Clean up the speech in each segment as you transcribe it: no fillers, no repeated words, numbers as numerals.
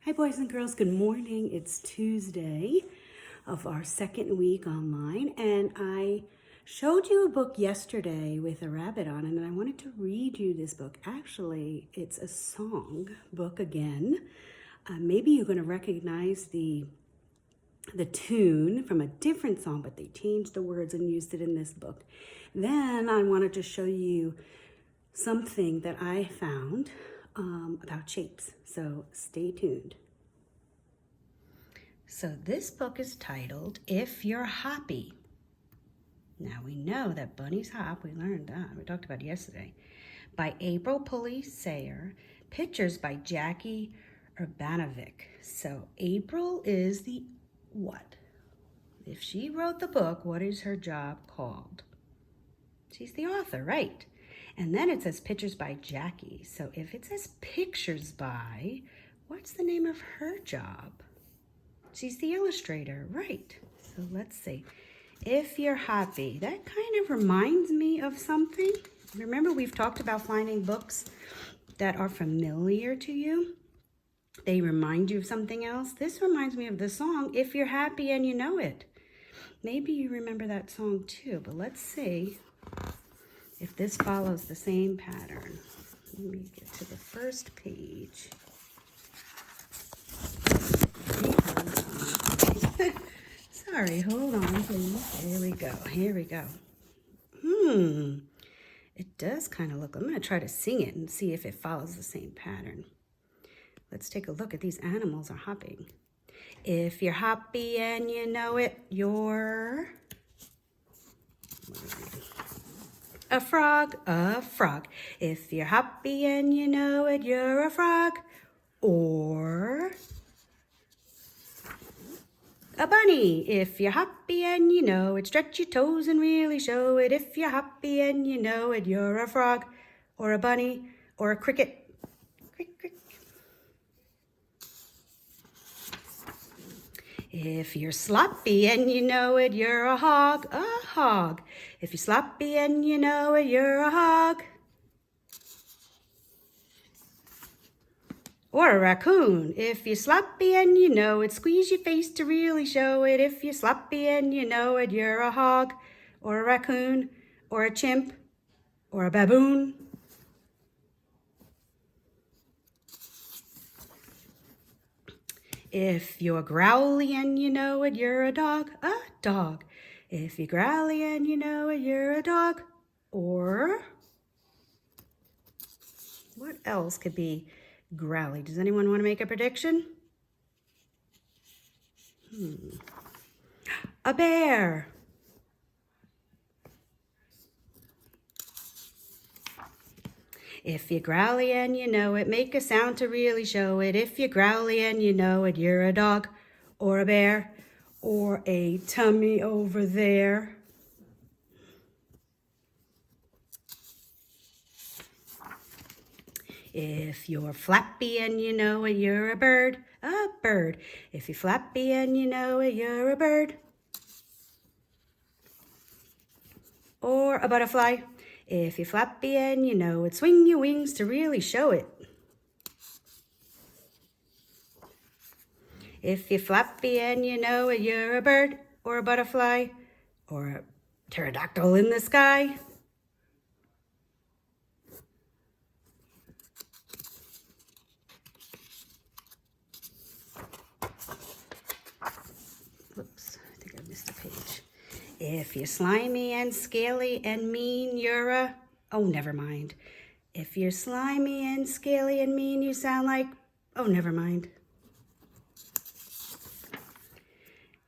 Hi boys and girls, good morning. It's Tuesday of our second week online, and I showed you a book yesterday with a rabbit on it, and I wanted to read you this book. Actually, it's a song book again. Maybe you're going to recognize the tune from a different song, but they changed the words and used it in this book. Then I wanted to show you something that I found about shapes. So stay tuned. So this book is titled If You're Hoppy. Now we know that bunnies hop. We learned that. We talked about it yesterday. By April Pulley Sayer. Pictures by Jackie Urbanovic. So April is the what? If she wrote the book, what is her job called? She's the author, right? And then it says pictures by Jackie. So if it says pictures by, what's the name of her job? She's the illustrator, right? So let's see. If You're Hoppy, that kind of reminds me of something. Remember, we've talked about finding books that are familiar to you. They remind you of something else. This reminds me of the song, If You're Happy and You Know It. Maybe you remember that song too, but let's see if this follows the same pattern. Let me get to the first page. Sorry, hold on, please. Here we go. Here we go. It does kind of look. I'm going to try to sing it and see if it follows the same pattern. Let's take a look at these animals are hopping. If you're hoppy and you know it, you're a frog, a frog. If you're hoppy and you know it, you're a frog. Or a bunny. If you're hoppy and you know it, stretch your toes and really show it. If you're hoppy and you know it, you're a frog, or a bunny, or a cricket. Crick, crick. If you're sloppy and you know it, you're a hog, a hog. If you're sloppy and you know it, you're a hog. Or a raccoon. If you're sloppy and you know it, squeeze your face to really show it. If you're sloppy and you know it, you're a hog, or a raccoon, or a chimp, or a baboon. If you're growly and you know it, you're a dog, a dog. If you're growly and you know it, you're a dog. Or what else could be growly? Does anyone want to make a prediction? A bear. If you're growly and you know it, make a sound to really show it. If you're growly and you know it, you're a dog or a bear or a tummy over there. If you're flappy and you know it, you're a bird, a bird. If you're flappy and you know it, you're a bird. Or a butterfly. If you're flappy and you know it, swing your wings to really show it. If you're flappy and you know it, you're a bird or a butterfly or a pterodactyl in the sky. Whoops, I think I missed a page. If you're slimy and scaly and mean, you're a... Oh, never mind. If you're slimy and scaly and mean, you sound like... Oh, never mind.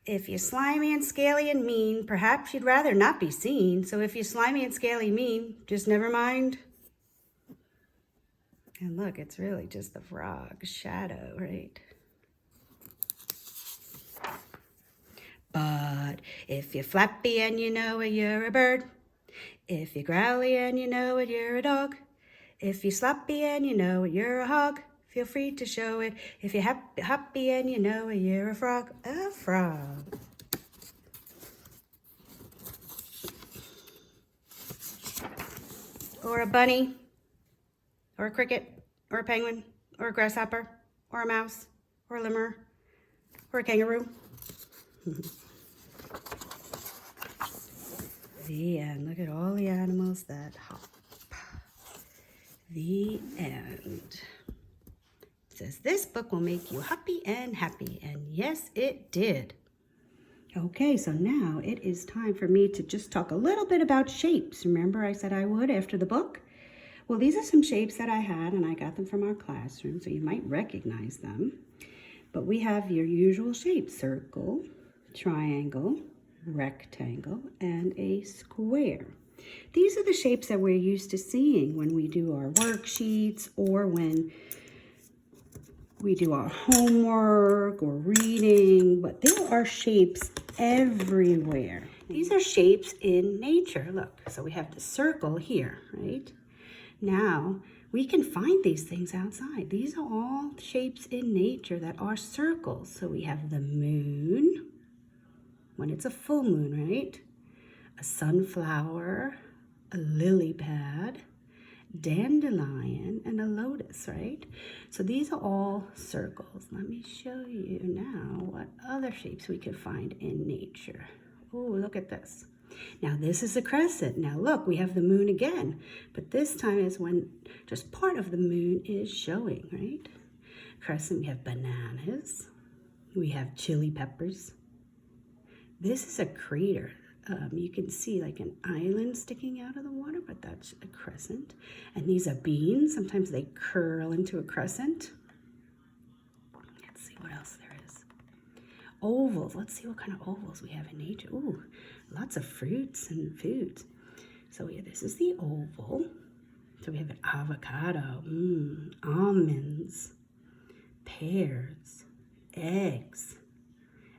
If you're slimy and scaly and mean, perhaps you'd rather not be seen. So if you're slimy and scaly mean, just never mind. And look, it's really just the frog's shadow, right? But if you're flappy and you know it, you're a bird. If you're growly and you know it, you're a dog. If you're sloppy and you know it, you're a hog. Feel free to show it. If you're happy and you know it, you're a frog, a frog. Or a bunny, or a cricket, or a penguin, or a grasshopper, or a mouse, or a lemur, or a kangaroo. The end. Look at all the animals that hop. The end. It says, this book will make you happy and happy. And yes, it did. Okay, so now it is time for me to just talk a little bit about shapes. Remember I said I would after the book? Well, these are some shapes that I had, and I got them from our classroom, so you might recognize them. But we have your usual shapes: circle, triangle, rectangle, and a square. These are the shapes that we're used to seeing when we do our worksheets or when we do our homework or reading, but there are shapes everywhere. These are shapes in nature. Look, so we have the circle here, right? Now, we can find these things outside. These are all shapes in nature that are circles. So we have the moon, when it's a full moon, right? A sunflower, a lily pad, dandelion, and a lotus, right? So these are all circles. Let me show you now what other shapes we can find in nature. Oh, look at this. Now this is a crescent. Now look, we have the moon again, but this time is when just part of the moon is showing, right? Crescent, we have bananas. We have chili peppers. This is a crater. You can see like an island sticking out of the water, but that's a crescent. And these are beans. Sometimes they curl into a crescent. Let's see what else there is. Ovals. Let's see what kind of ovals we have in nature. Ooh, lots of fruits and foods. So yeah, this is the oval. So we have an avocado, almonds, pears, eggs.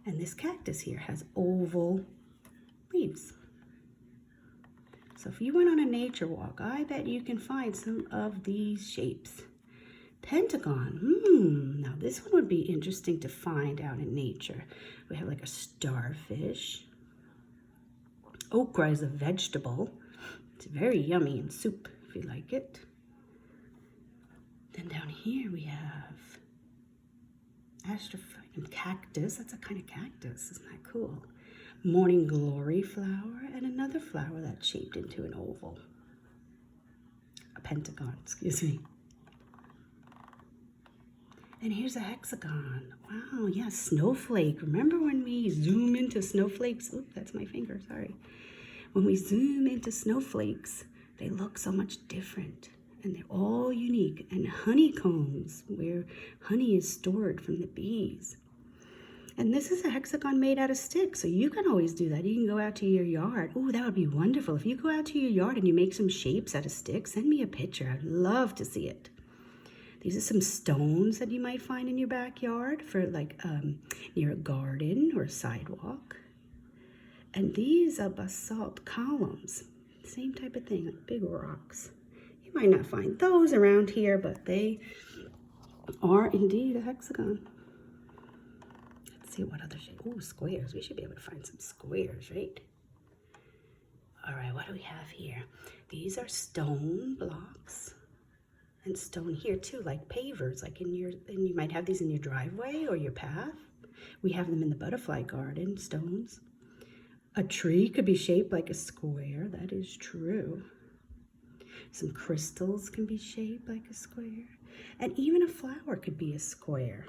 And this cactus here has oval leaves. So if you went on a nature walk, I bet you can find some of these shapes. Pentagon, now this one would be interesting to find out in nature. We have like a starfish. Okra is a vegetable. It's very yummy in soup if you like it. Then down here we have astrophytum cactus. That's a kind of cactus. Isn't that cool? Morning glory flower, and another flower that's shaped into an oval. A pentagon, excuse me. And here's a hexagon. Wow, yeah, snowflake. Remember when we zoom into snowflakes? Oop, that's my finger, sorry. When we zoom into snowflakes, they look so much different. And they're all unique. And honeycombs, where honey is stored from the bees. And this is a hexagon made out of sticks, so you can always do that. You can go out to your yard. Oh, that would be wonderful. If you go out to your yard and you make some shapes out of sticks, send me a picture. I'd love to see it. These are some stones that you might find in your backyard for like near a garden or a sidewalk. And these are basalt columns. Same type of thing, like big rocks. You might not find those around here, but they are indeed a hexagon. See what other shape. Oh, squares. We should be able to find some squares, right? All right, what do we have here? These are stone blocks, and stone here too, like pavers, like and you might have these in your driveway or your path. We have them in the butterfly garden, stones. A tree could be shaped like a square. That is true. Some crystals can be shaped like a square, and even a flower could be a square.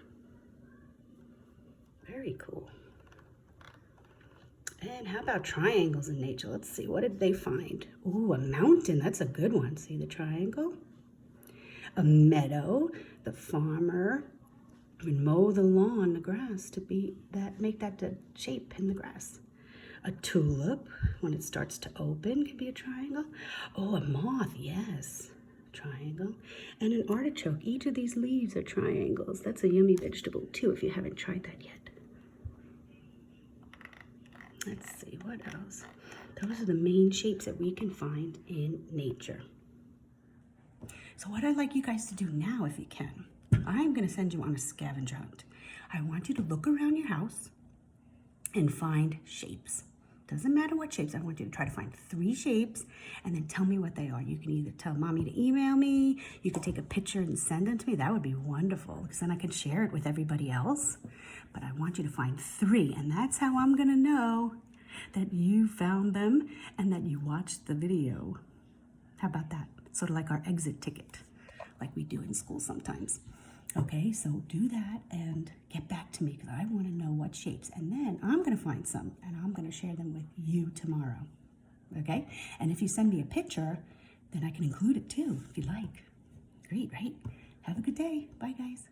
Very cool. And how about triangles in nature? Let's see, what did they find? Ooh, a mountain, that's a good one. See the triangle? A meadow, the farmer would mow the lawn, the grass, to make that the shape in the grass. A tulip, when it starts to open, can be a triangle. Oh, a moth, yes. Triangle. And an artichoke. Each of these leaves are triangles. That's a yummy vegetable too if you haven't tried that yet. Let's see, what else? Those are the main shapes that we can find in nature. So what I'd like you guys to do now, if you can, I'm going to send you on a scavenger hunt. I want you to look around your house and find shapes. Doesn't matter what shapes. I want you to try to find 3 shapes and then tell me what they are. You can either tell mommy to email me, you could take a picture and send them to me. That would be wonderful because then I can share it with everybody else. But I want you to find 3, and that's how I'm gonna know that you found them and that you watched the video. How about that? Sort of like our exit ticket, like we do in school sometimes. Okay, so do that and get back to me because I want to know what shapes. And then I'm going to find some and I'm going to share them with you tomorrow. Okay, and if you send me a picture, then I can include it too if you like. Great, right? Have a good day. Bye, guys.